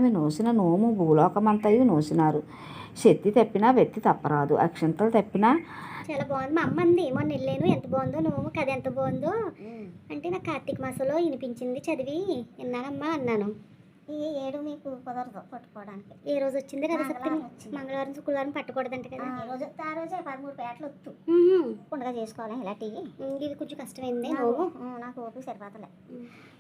ఆమె నోసిన నోము భూలోకమంతయు నోసినారు. శక్తి తప్పినా వ్యక్తి తప్పరాదు, అక్షంతలు తప్పినా. చాలా బాగుంది. మా అమ్మ అంది మొన్న వెళ్ళాను, ఎంత బాగుందో నోము కథ, ఎంత బాగుందో అంటే నాకు కార్తీక మాసంలో వినిపించింది, చదివి విన్నానమ్మా అన్నాను. ఈ ఏడు మీకు కుదరదు పట్టుకోవడానికి. ఏ రోజు వచ్చింది కదా సప్తమి? మంగళవారం శుక్రవారం పట్టకూడదంట కదా. ఏ రోజు ఆ రోజే 13 పేటలు వద్దు పండుగ చేసుకోవాలి. ఇలాంటివి ఇది కొంచెం కష్టమైంది. నాకు ఓపిక సరిపోతలే.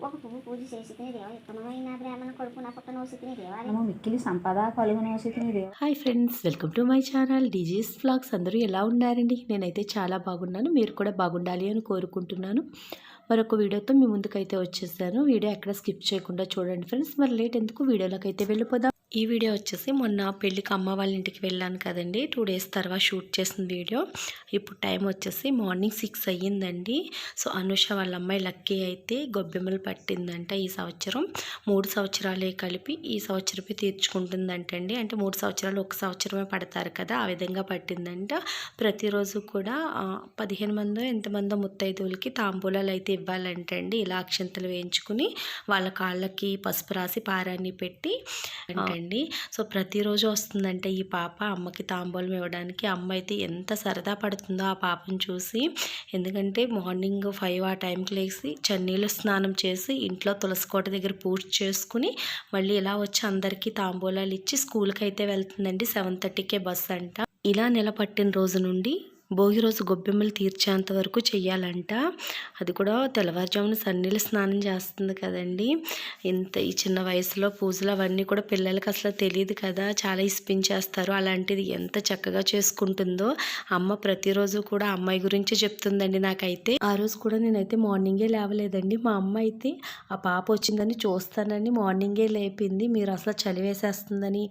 ఒక పువ్వు పూజ చేసి దేవా ఉత్తమమైన బ్రాహ్మణ కొడుకు నా పుట్ట నోసితిని దేవాలయం మిక్కిలి సంపద కలుగు నోసితిని దేవా. Hi friends, welcome to my channel DG's vlogs. అందరూ ఎలా ఉన్నారండి? నేనైతే చాలా బాగున్నాను, మీరు కూడా బాగుండాలి అని కోరుకుంటున్నాను. మరొక వీడియోతో మీ ముందుకైతే వచ్చేసాను. వీడియో ఎక్కడ స్కిప్ చేయకుండా చూడండి ఫ్రెండ్స్. మరి లేట్ ఎందుకు, వీడియోలోకి అయితే వెళ్ళిపోదాం. ఈ వీడియో వచ్చేసి మొన్న పెళ్ళికి అమ్మ వాళ్ళ ఇంటికి వెళ్ళాను కదండి, 2 days తర్వాత షూట్ చేసిన వీడియో. ఇప్పుడు టైం వచ్చేసి మార్నింగ్ 6 అయ్యిందండి. సో అనుష వాళ్ళ అమ్మాయి లక్కీ అయితే గొబ్బెమ్మలు పట్టిందంట. ఈ సంవత్సరం 3 సంవత్సరాలే కలిపి ఈ సంవత్సరమే తీర్చుకుంటుందంటండి. అంటే 3 సంవత్సరాలు 1 సంవత్సరమే పడతారు కదా, ఆ విధంగా పట్టిందంట. ప్రతిరోజు కూడా 15 మందో ఎంతమందో ముత్తైదువులకి తాంబూలాలు అయితే ఇవ్వాలంటండి. ఇలా అక్షంతలు వేయించుకుని వాళ్ళ కాళ్ళకి పసుపు రాసి పారాన్ని పెట్టి అంటండి. సో ప్రతిరోజు వస్తుందంటే ఈ పాప అమ్మకి తాంబూలం ఇవ్వడానికి. అమ్మ అయితే ఎంత సరదా పడుతుందో ఆ పాపను చూసి. ఎందుకంటే మార్నింగ్ 5 ఆ టైంకి లేచి చన్నీళ్ళు స్నానం చేసి ఇంట్లో తులసికోట దగ్గర పూజ చేసుకుని మళ్ళీ ఇలా వచ్చి అందరికీ తాంబూలాలు ఇచ్చి స్కూల్కి అయితే వెళ్తుందండి. 7:30కే బస్ అంట. ఇలా నిలబట్టిన రోజు నుండి భోగి రోజు గొబ్బెమ్మలు తీర్చేంత వరకు చెయ్యాలంట. అది కూడా తెల్లవారుజామున సన్నీళ్ళు స్నానం చేస్తుంది కదండి. ఈ చిన్న వయసులో పూజలు అవన్నీ కూడా పిల్లలకి అసలు తెలియదు కదా, చాలా ఇప్పించేస్తారు. అలాంటిది ఎంత చక్కగా చేసుకుంటుందో అమ్మ. ప్రతిరోజు కూడా అమ్మాయి గురించి చెప్తుందండి నాకైతే. ఆ రోజు కూడా నేనైతే మార్నింగే లేవలేదండి. మా అమ్మ అయితే ఆ పాప వచ్చిందని చూస్తానని మార్నింగే లేపింది. మీరు అసలు చలి వేసేస్తుందని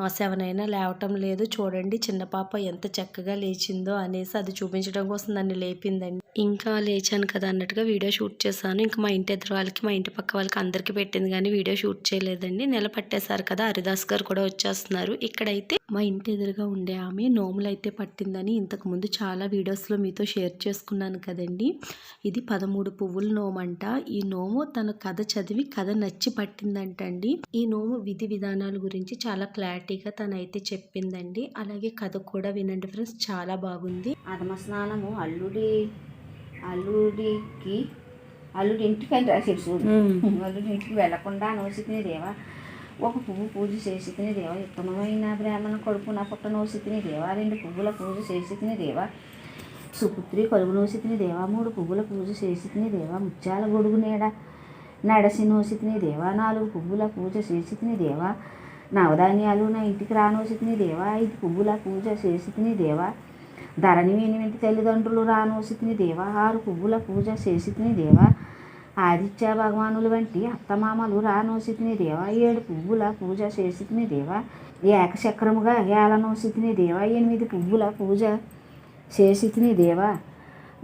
7 అయినా లేవటం లేదు. చూడండి చిన్న పాప ఎంత చక్కగా లేచిందో అనేసి అది చూపించడం కోసం నన్ను లేపిందండి. ఇంకా లేచాను కదా అన్నట్టుగా వీడియో షూట్ చేశాను. ఇంకా మా ఇంటి ఎదురు వాళ్ళకి, మా ఇంటి పక్క వాళ్ళకి అందరికీ పెట్టింది కానీ వీడియో షూట్ చేయలేదండి. నెల పట్టేశారు కదా, హరిదాస్ గారు కూడా వచ్చేస్తున్నారు. ఇక్కడైతే మా ఇంటి ఎదురుగా ఉండే ఆమె నోములు అయితే పట్టిందని ఇంతకుముందు చాలా వీడియోస్లో మీతో షేర్ చేసుకున్నాను కదండి. ఇది 13 పువ్వుల నోమంట. ఈ నోము తన కథ చదివి కథ నచ్చి పట్టిందంటండి. ఈ నోము విధి విధానాల గురించి చాలా క్లారిటీగా తనైతే చెప్పిందండి. అలాగే కథ కూడా వినండి ఫ్రెండ్స్, చాలా బాగుంది. ఆత్మ స్నానము అల్లుడింటికి అని రాసేది చూడు. అల్లుడింటికి వెళ్లకుండా నోసితిని దేవా, ఒక పువ్వు పూజ చేసితిని దేవా, ఉత్తమమైన బ్రాహ్మణ కొడుకు నా పుట్ట నోసితిని దేవా, 2 పువ్వుల పూజ చేసితిని దేవా, సుపుత్రి కలుగు నోసితిని దేవా, 3 పువ్వుల పూజ చేసితిని దేవా, ముత్యాల గొడుగు నీడ నడసి నోసితిని దేవా, 4 పువ్వుల పూజ చేసితిని దేవా, నవధాన్యాలు నా ఇంటికి రానోసితిని దేవా, 5 పువ్వుల పూజ చేసితిని దేవా, ధరణి 8 తల్లిదండ్రులు రానోసితిని దేవా, 6 పువ్వుల పూజ చేసితిని దేవా, ఆదిత్య భగవానుల వంటి అత్తమామలు రానోసితిని దేవా, 7 పువ్వుల పూజ చేసితిని దేవా, ఏకచక్రముగా ఏలనోసితిని దేవా, 8 పువ్వుల పూజ చేసితిని దేవా,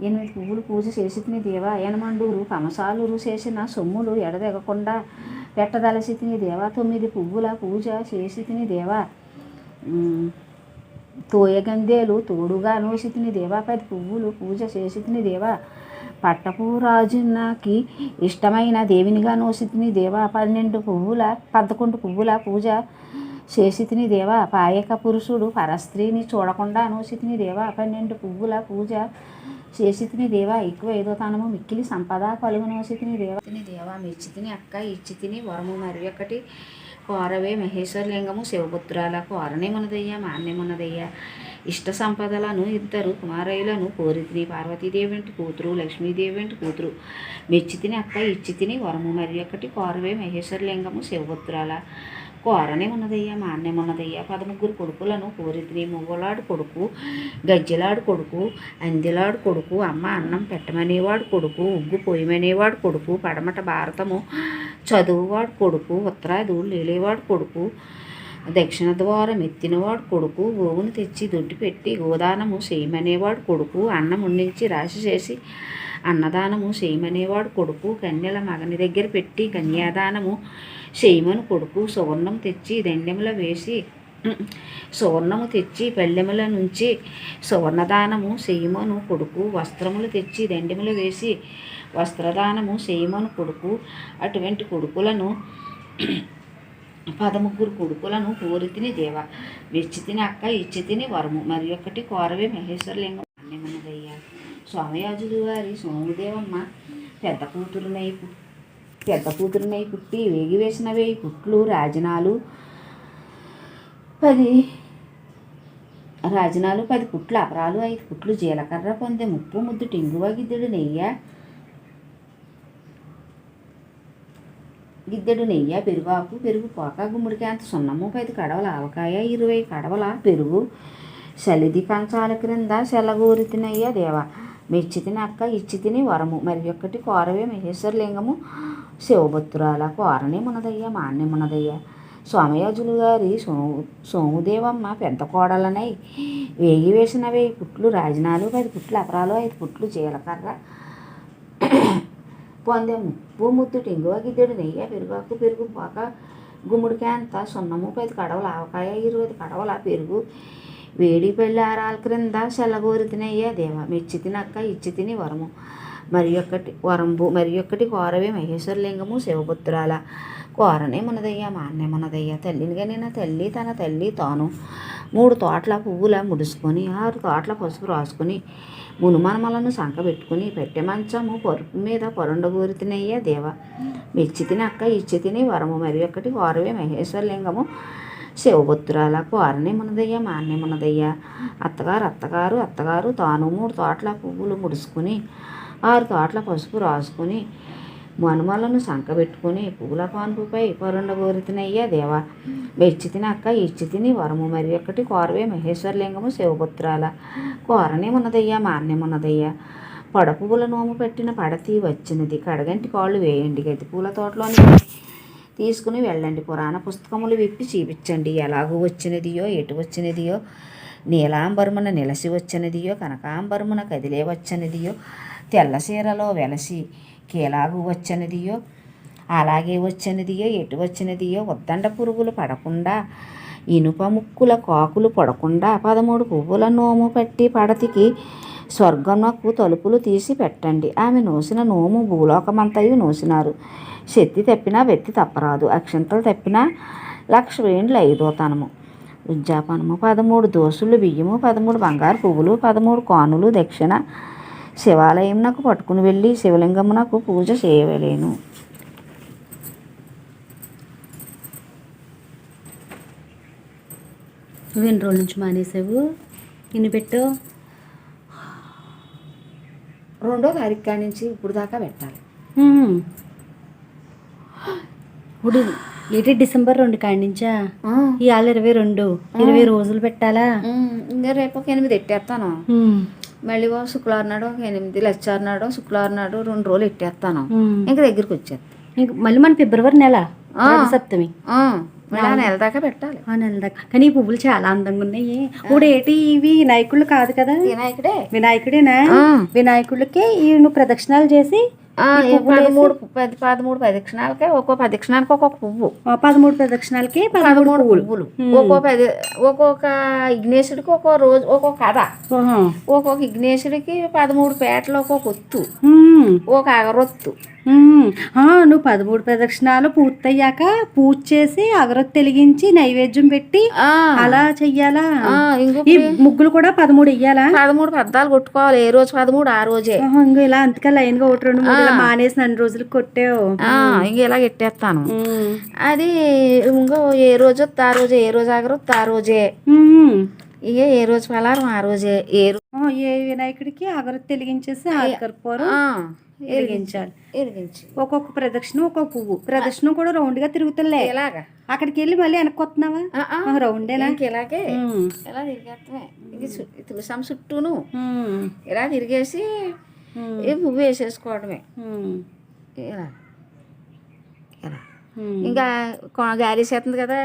8 పువ్వులు పూజ చేసితిని దేవా, ఎనమండూరు కమసాలురు చేసిన సొమ్ములు ఎడదెగకుండా పెట్టదలసితిని దేవా, 9 పువ్వుల పూజ చేసితిని దేవా, తోయగందేలు తోడుగా నోసితిని దేవా, 10 పువ్వులు పూజ చేసితిని దేవా, పట్టపు రాజున్నకి ఇష్టమైన దేవినిగా నోసితిని దేవా, 11 పువ్వుల పూజ చేసితిని దేవా, పాయక పురుషుడు పరస్త్రీని చూడకుండా నోసితిని దేవా, 12 పువ్వుల పూజ చేసితిని దేవా, ఎక్కువ ఏదో తనము మిక్కిలి సంపద కలుగు నోసితిని దేవా, మెచ్చితిని అక్క ఇచ్చితిని వరము మరి ఒకటి కోరవే మహేశ్వరలింగము, శివపుత్రాలకు కోరనేమున్నదయ్యా మాన్యమున్నదయ్యా, ఇష్ట సంపదలను 2 కుమారయ్యలను కోరితిని, పార్వతీదేవి వంటి కూతురు లక్ష్మీదేవి వంటి కూతురు మెచ్చితిని అక్క ఇచ్చితిని వరము మరి ఒకటి కోరవే మహేశ్వరలింగము, శివపుత్రాల కోరనేమున్నదయ్యా మాన్యమున్నదయ్యా, 13 కొడుకులను కోరితిని, మువ్వలాడు కొడుకు, గజ్జెలాడు కొడుకు, అందిలాడు కొడుకు, అమ్మ అన్నం పెట్టమనేవాడు కొడుకు, ఉగ్గు పొయ్యమనేవాడు కొడుకు, పడమట భారతము చదువువాడు కొడుకు, ఉత్తరాది లేలేవాడు కొడుకు, దక్షిణ ద్వారం ఎత్తినవాడు కొడుకు, గోవును తెచ్చి దొడ్డి పెట్టి గోదానము చేయమనేవాడు కొడుకు, అన్నం ఉండించి రాశి చేసి అన్నదానము చేయమనేవాడు కొడుకు, కన్యల మగని దగ్గర పెట్టి కన్యాదానము చేయమని కొడుకు, సువర్ణము తెచ్చి దండెముల వేసి సువర్ణము తెచ్చి పల్లెముల నుంచి సువర్ణదానము చేయమను కొడుకు, వస్త్రములు తెచ్చి దండెములు వేసి వస్త్రదానము చేయమను కొడుకు. అటువంటి కొడుకులను 13 కొడుకులను కోరితిని దేవా, వెచ్చితిని అక్క ఇచ్చితిని వరము, మరి ఒకటి కోరవే మహేశ్వరలింగం అన్నమన్నదయ్యా. సోమయాజులు వారి సోముదేవమ్మ పెద్ద కూతురునై పుట్టి వేగి వేసిన 1000 పుట్లు రాజనాలు 10 పుట్లు అపరాలు 5 పుట్లు జీలకర్ర పొందే ముప్పు ముద్దు టింగువ గిద్దెడు నెయ్య పెరుగాకు పెరుగు పోక గుమ్మడికాంత సున్నము 10 కడవల ఆవకాయ 20 కడవల పెరుగు సలిది కంచాల క్రింద సెలగూరితినయ్య దేవా, మెచ్చితిని అక్క ఇచ్చితిని వరము, మరి ఒక్కటి కోరవే మహేశ్వరలింగము శివభక్తురాల కోరనే మునదయ్య మాన్నే మునదయ్య. సోమయాజులు గారి సోముదేవమ్మ పెద్ద కోడలనై వేగి వేసిన 1000 పుట్లు రాజనాలు 10 పుట్లు అపరాలు 5 పుట్లు జీలకర్ర పొందే ముప్పు ముద్దు టింగువ గిద్దెడు నెయ్య పెరుగాకు పెరుగు పోక గుమ్మడికాంత సున్నము 10 కడవల ఆవకాయ 20 కడవల పెరుగు వేడి పెళ్ళారాల క్రింద సెల్లగోరితినయ్య దేవా, మెచ్చితినక్క ఇచ్చితిని వరము, మరి ఒక్కటి కోరవే మహేశ్వరలింగము శివపుత్రాల కోరనే మునదయ్య మాన్నే మునదయ్య. తల్లినిగా నేను తల్లి తన తల్లి తాను 3 తోటల పువ్వుల ముడుసుకొని 6 తోటల పసుపు రాసుకొని మునుమనమలను సంకబెట్టుకుని పెట్టె మంచము పరుపు మీద పరుండగోరితినయ్య దేవా, మెచ్చితిని అక్క ఇచ్చితిని వరము, మరి ఒక్కటి కోరవే మహేశ్వరలింగము శివపుత్రాల కోరనే మునదయ్య మాన్నే మునదయ్య. అత్తగారు తాను 3 తోటల పువ్వులు ముడుసుకుని 6 తోటల పసుపు రాసుకుని మనుమలను సంకబెట్టుకుని పువ్వుల పాన్పుపై పరుండగోరితినయ్య దేవా, మెచ్చితిని అక్క ఇచ్చితిని వరము, మరి ఒక్కటి కోరవే మహేశ్వరలింగము శివపుత్రాల కోరనే మునదయ్య మాన్నే మునదయ్య. పడపువ్వుల నోము పెట్టిన పడతి వచ్చినది, కడగంటి కాళ్ళు వేయండి, గతి పూల తోటలోని తీసుకుని వెళ్ళండి, పురాణ పుస్తకములు విప్పి చూపించండి, ఎలాగూ వచ్చినదియో ఎటు వచ్చినదియో, నీలాంబరమున నిలసి వచ్చినదియో కనకాంబరమున కదిలే వచ్చినదియో, తెల్ల చీరలో వెలసి కేలాగు వచ్చినదియో అలాగే వచ్చినదియో ఎటు వచ్చినదియో, ఉద్దండ పురుగులు పడకుండా ఇనుప ముక్కుల కాకులు పడకుండా 13 పువ్వుల నోము పెట్టి పడతికి స్వర్గమునకు తలుపులు తీసి పెట్టండి. ఆమె నోసిన నోము భూలోకమంతయు నోసినారు, శక్తి తప్పినా వెత్తి తప్పరాదు, అక్షంతలు తప్పినా 1,00,000 వేండ్లు ఐదోతనము ఉజ్జాపనము. 13 దోసులు బియ్యము 13 బంగారు పువ్వులు 13 కానులు దక్షిణ శివాలయమునకు పట్టుకుని వెళ్ళి శివలింగమునకు పూజ చేయవలేను. నువ్వు ఎన్ని రోజుల నుంచి మానేసావు? ఇన్ని పెట్టు. 2వ తారీఖు కాడి నుంచి ఇప్పుడు దాకా పెట్టాలి. ఇప్పుడు ఏంటి డిసెంబర్ 2 కాడి నుంచా? ఇవాళ 20 రోజులు పెట్టాలా? ఇంకా రేపు ఒక 8 పెట్టేస్తాను. మళ్ళీ శుక్రవారం నాడు ఒక 8, లచ్చారు నాడు శుక్రవారం నాడు 2 రోజులు పెట్టేస్తాను. ఇంకా దగ్గరికి వచ్చేస్తాను. మళ్ళీ మన ఫిబ్రవరి నెల సప్తమి నెల దాకా పెట్టాలి. ఆ నెల దాకా. కానీ ఈ పువ్వులు చాలా అందంగా ఉన్నాయి. ఇప్పుడు ఏంటి ఇవి వినాయకుళ్ళు కాదు కదా? వినాయకుడేనా? వినాయకుడికి నువ్వు ప్రదక్షిణాలు చేసి 13 ప్రదక్షిణాలకి ఒక్కో ప్రదక్షిణానికి ఒక్కొక్క పువ్వు, 13 ప్రదక్షిణాలకి 13 పువ్వులు, ఒక్కొక్క విఘ్నేశుడికి ఒక్కో రోజు ఒక్కొక్క కథ, ఒక్కొక్క విఘ్నేశుడికి 13 పేటలు ఒక్కొక్క ఒత్తు, ఒక అగరొత్తు. నువ్వు 13 ప్రదక్షిణాలు పూర్తయ్యాక పూజ చేసి అగరొత్తి వెలిగించి నైవేద్యం పెట్టి అలా చెయ్యాలా? ఈ ముగ్గులు కూడా 13 వెయ్యాలా? 13 పద్దాలు కొట్టుకోవాలి. ఏ రోజు 13 ఆ రోజే. ఇంకో ఇలా అంతగా లైన్ గా 1, 2, 3 మానేసి 2 రోజులు కొట్టావు. ఇంక ఇలా పెట్టేస్తాను. అది ఇంకో ఏ రోజు ఆ రోజే, ఏ రోజు అగరొత్తి ఆ రోజే, ఇక ఏ రోజు పలారం ఆ రోజే. ఏ వినాయకుడికి అగరొత్తి వెలిగించేసి కర్పూరం వెలిగించాలి. ఒక్కొక్క ప్రదక్షిణ ఒక్కొక్క పువ్వు. ప్రదక్షిణం కూడా రౌండ్ గా తిరుగుతుందిలే. ఇలాగా అక్కడికి వెళ్ళి మళ్ళీ వెనక్కి వస్తున్నావా? రౌండేనా? ఇలాగే ఇలా తిరిగేస్తామే. తులసం చుట్టూను ఇలా తిరిగేసి పువ్వు వేసేసుకోవడమే. ఇలా ఇలా ఇంకా గాలి చేస్తుంది కదా,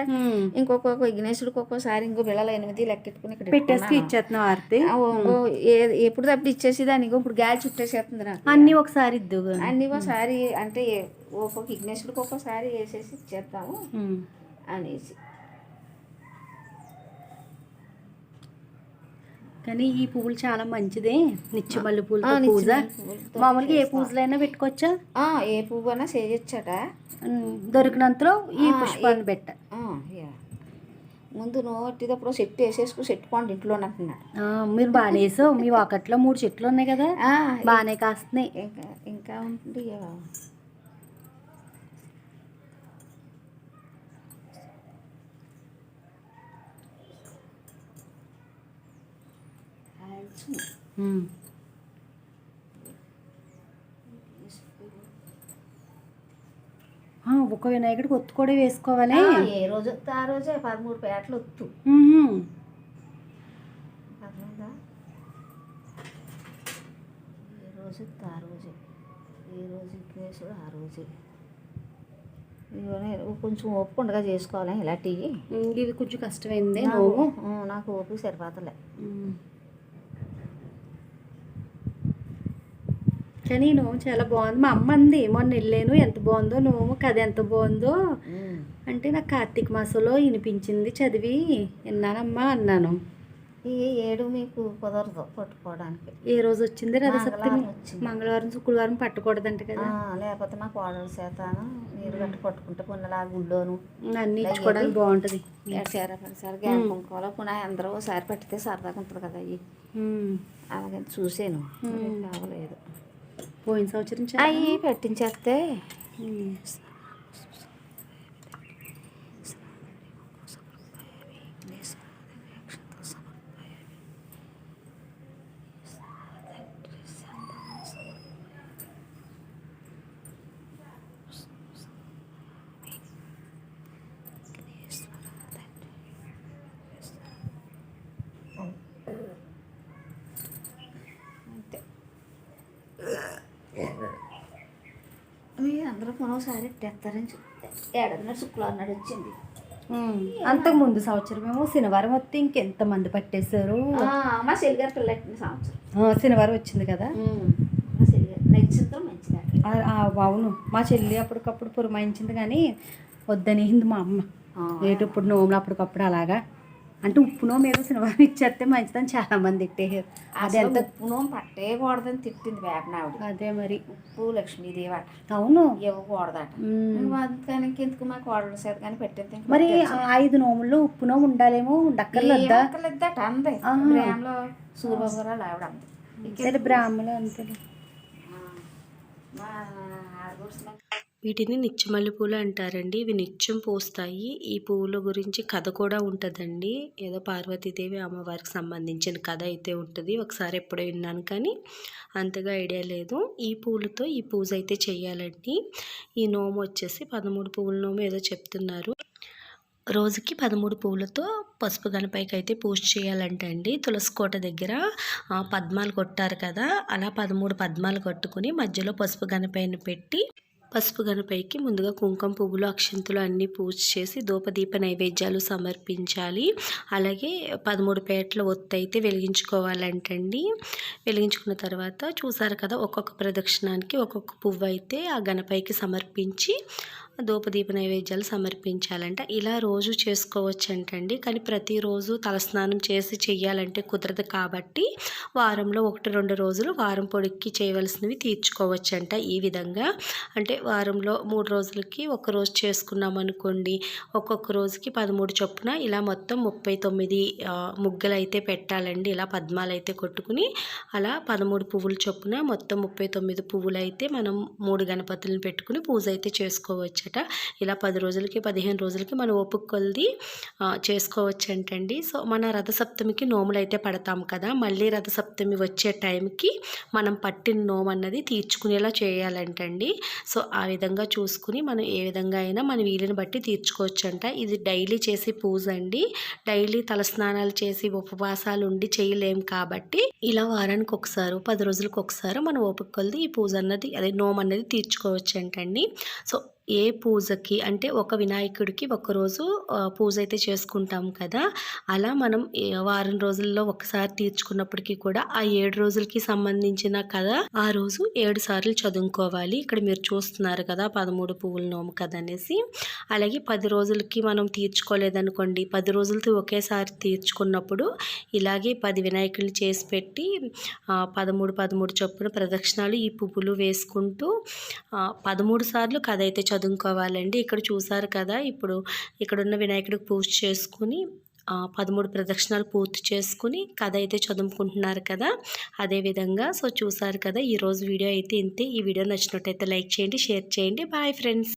ఇంకొక విఘ్నేశుడికి ఒక్కోసారి ఇంకో బిళ్ళలు 8 లెక్కెట్టుకుని ఇక్కడ పెట్టేసి ఇచ్చేస్తున్నావు ఆర్తి. ఎప్పుడు తప్పుడు ఇచ్చేసి దాన్ని ఇప్పుడు గాలి చుట్టేసేస్తుంది నాకు. అన్ని ఒకసారి అన్ని ఒకసారి అంటే ఒక్కొక్క విఘ్నేశుడికి ఒక్కోసారి వేసేసి ఇచ్చేస్తాము అనేసి. 13 విఘ్నేశుడికి 13 పువ్వులు 13 కానులు 13 దక్షిణ శివాలయమునకు పట్టుకుని వెళ్ళి శివలింగమునకు పూజ చేయవలెను. మరి ఒక్కటి కోరవే మహేశ్వరలింగము శివపుత్రాల కోరనే మునదయ్య మాన్నే మునదయ్య. 13 దోసులు బియ్యము 13 బంగారు పువ్వులు 13 కానులు దక్షిణ శివాలయమునకు పట్టుకుని వెళ్ళి శివలింగమునకు పూజ చేయవలెను. కానీ ఈ పువ్వులు చాలా మంచిదే, నిత్యమల్లి పూలతో నిత్యమల్లి పూజ. పువ్వులతో మామూలుగా ఏ చేస్తాం. పూజలైనా పెట్టుకోవచ్చా? ఏ పువ్వు అయినా చేయొచ్చట. దొరికినంతలో ఈ పుష్పాలను పెట్ట. యా. ముందు నోటిదప్పుడు సెట్ వేసేసుకు పెట్టుకోండి ఇంట్లోనే అంటున్నాడు. మీరు బాగానే వేసావు, మీ ఒకట్లో 3 చెట్లు ఉన్నాయి కదా, బాగానే కాస్తున్నాయి. ఇంకా ఉంటుంది. ఒక వినాయకుడికి ఒత్తు కూడా వేసుకోవాలి. ఏ రోజు వస్తే ఆ రోజే 13 పేటలు ఒత్తు. అర్థమైందా? ఏ రోజు వస్తే ఆ రోజే, ఏ రోజు విఘ్నేశ్వరుడు ఆ రోజే. ఇవన్నీ కొంచెం ఓపిక ఉండగా చేసుకోవాలి ఇలాంటివి. ఇది కొంచెం కష్టమైంది. నాకు ఓపిక సరిపోతలే. కానీ నోము చాలా బాగుంది. మా అమ్మ అంది మొన్న వెళ్ళాను, ఎంత బాగుందో నోము, కథ ఎంత బాగుందో అంటే నాకు కార్తీక మాసంలో వినిపించింది, చదివి విన్నానమ్మా అన్నాను. ఈ ఏడు మీకు కుదరదు పట్టుకోవడానికి. ఏ రోజు వచ్చింది? రథసప్తమి. మంగళవారం శుక్రవారం పట్టకూడదంట కదా. లేకపోతే మా కోడల చేతాను నీరు గట్ట పట్టుకుంటే పున్నలా గుళ్ళోను అన్ని ఇచ్చుకోవడానికి బాగుంటుంది. పనిసారి గ్యాన్ కుంకోలో పునః అందరూ ఒకసారి పట్టితే సరదాగా ఉంటుంది కదా. అవి అలాగే చూసాను, కావలేదు. పోయిన సంవత్సరం అవి పెట్టించేస్తే మీరు అందరూ కొనోసారి ఎట్టేస్తారని చెప్తే ఏడన్నా శుక్రవారం నాడు వచ్చింది. అంతకు ముందు సంవత్సరం ఏమో శనివారం వస్తే ఇంకెంతమంది పట్టేశారు. మా చెల్లిగారు పిల్లట్టిన సంవత్సరం శనివారం వచ్చింది కదా. మా చెల్లిగారు నక్షత్రం మంచిది. అవును, మా చెల్లి అప్పటికప్పుడు పురమాయించింది కానీ వద్దనేసింది మా అమ్మ. ఏటు ఇప్పుడు నోములు అప్పటికప్పుడు అలాగా అంటే ఉప్పు నోము ఏదో శనివారం ఇచ్చేస్తే మంచిదని చాలా మంది తిట్టేసారు. అది ఎంత ఉప్పు నోము పట్టేయకూడదని తిట్టింది వేపనావిడ. అదే మరి ఉప్పు లక్ష్మీదేవి అట. అవును, ఇవ్వకూడదట. ఎందుకు మా కోడలు చేత కానీ పెట్టేది. మరి 5 నోముల్లో ఉప్పు నోము ఉండాలేమో, ఉండక్కర్లేదట అందే. గ్రామంలో సూర్యబాబు గారు ఆవిడ అంది. బ్రాహ్మణులు అంతే. వీటిని నిత్యమల్లి పూలు అంటారండి. ఇవి నిత్యం పూస్తాయి. ఈ పువ్వుల గురించి కథ కూడా ఉంటుందండి. ఏదో పార్వతీదేవి అమ్మవారికి సంబంధించిన కథ అయితే ఉంటుంది. ఒకసారి ఎప్పుడో విన్నాను కానీ అంతగా ఐడియా లేదు. ఈ పూలతో ఈ పూజ అయితే చేయాలండి. ఈ నోము వచ్చేసి 13 పువ్వుల నోము ఏదో చెప్తున్నారు. రోజుకి 13 పువ్వులతో పసుపు గణపైకి అయితే పూజ చేయాలంటే అండి. తులసి కోట దగ్గర పద్మాలు కొట్టారు కదా, అలా 13 పద్మాలు కట్టుకుని మధ్యలో పసుపు గణపైని పెట్టి పసుపు గణపైకి ముందుగా కుంకుమ పువ్వులు అక్షంతులు అన్నీ పూజ చేసి ధూపదీప నైవేద్యాలు సమర్పించాలి. అలాగే 13 పేటల ఒత్తు అయితే వెలిగించుకోవాలంటండి. వెలిగించుకున్న తర్వాత చూసారు కదా, ఒక్కొక్క ప్రదక్షిణానికి ఒక్కొక్క పువ్వు అయితే ఆ గణపైకి సమర్పించి ధూపదీప నైవేద్యాలు సమర్పించాలంట. ఇలా రోజు చేసుకోవచ్చు అంటండి. కానీ ప్రతిరోజు తలస్నానం చేసి చెయ్యాలంటే కుదరదు కాబట్టి వారంలో 1-2 రోజులు వారం పొడిక్కి చేయవలసినవి తీర్చుకోవచ్చంట. ఈ విధంగా అంటే వారంలో 3 రోజులకి ఒక రోజు చేసుకున్నాం అనుకోండి, ఒక్కొక్క రోజుకి 13 చొప్పున ఇలా మొత్తం 39 ముగ్గులు అయితే పెట్టాలండి. ఇలా పద్మాలు అయితే కొట్టుకుని అలా 13 పువ్వుల చొప్పున మొత్తం 39 పువ్వులు అయితే మనం 3 గణపతులను పెట్టుకుని పూజ అయితే చేసుకోవచ్చు. ఇలా 10 రోజులకి 15 రోజులకి మనం ఓపిక కొలిది చేసుకోవచ్చు అంటండి. సో మన రథసప్తమికి నోములు అయితే పడతాం కదా, మళ్ళీ రథసప్తమి వచ్చే టైంకి మనం పట్టిన నోము అన్నది తీర్చుకునేలా చేయాలంటండి. సో ఆ విధంగా చూసుకుని మనం ఏ విధంగా అయినా మన వీలుని బట్టి తీర్చుకోవచ్చు అంట. ఇది డైలీ చేసే పూజ అండి. డైలీ తలస్నానాలు చేసి ఉపవాసాలు ఉండి చేయలేం కాబట్టి ఇలా వారానికి ఒకసారి 10 రోజులకు ఒకసారి మనం ఓపిక కొలిది ఈ పూజ అన్నది అదే నోము అన్నది తీర్చుకోవచ్చు అంటండి. సో ఏ పూజకి అంటే ఒక వినాయకుడికి ఒక్కరోజు పూజ అయితే చేసుకుంటాం కదా, అలా మనం వారం రోజుల్లో ఒకసారి తీర్చుకున్నప్పటికీ కూడా ఆ 7 రోజులకి సంబంధించిన కథ ఆ రోజు 7 సార్లు చదువుకోవాలి. ఇక్కడ మీరు చూస్తున్నారు కదా 13 పువ్వుల నోము కథ అనేసి. అలాగే 10 రోజులకి మనం తీర్చుకోలేదనుకోండి, 10 రోజులకి ఒకేసారి తీర్చుకున్నప్పుడు ఇలాగే 10 వినాయకులు చేసి పెట్టి 13 13 చొప్పున ప్రదక్షిణాలు ఈ పువ్వులు వేసుకుంటూ 13 సార్లు కథ అయితే చదువుకోవాలండి. ఇక్కడ చూసారు కదా, ఇప్పుడు ఇక్కడున్న వినాయకుడికి పూజ చేసుకుని 13 ప్రదక్షిణాలు పూర్తి చేసుకుని కథ అయితే చదువుకుంటున్నారు కదా, అదేవిధంగా. సో చూసారు కదా, ఈరోజు వీడియో అయితే ఇంతే. ఈ వీడియో నచ్చినట్టయితే లైక్ చేయండి, షేర్ చేయండి. Bye friends.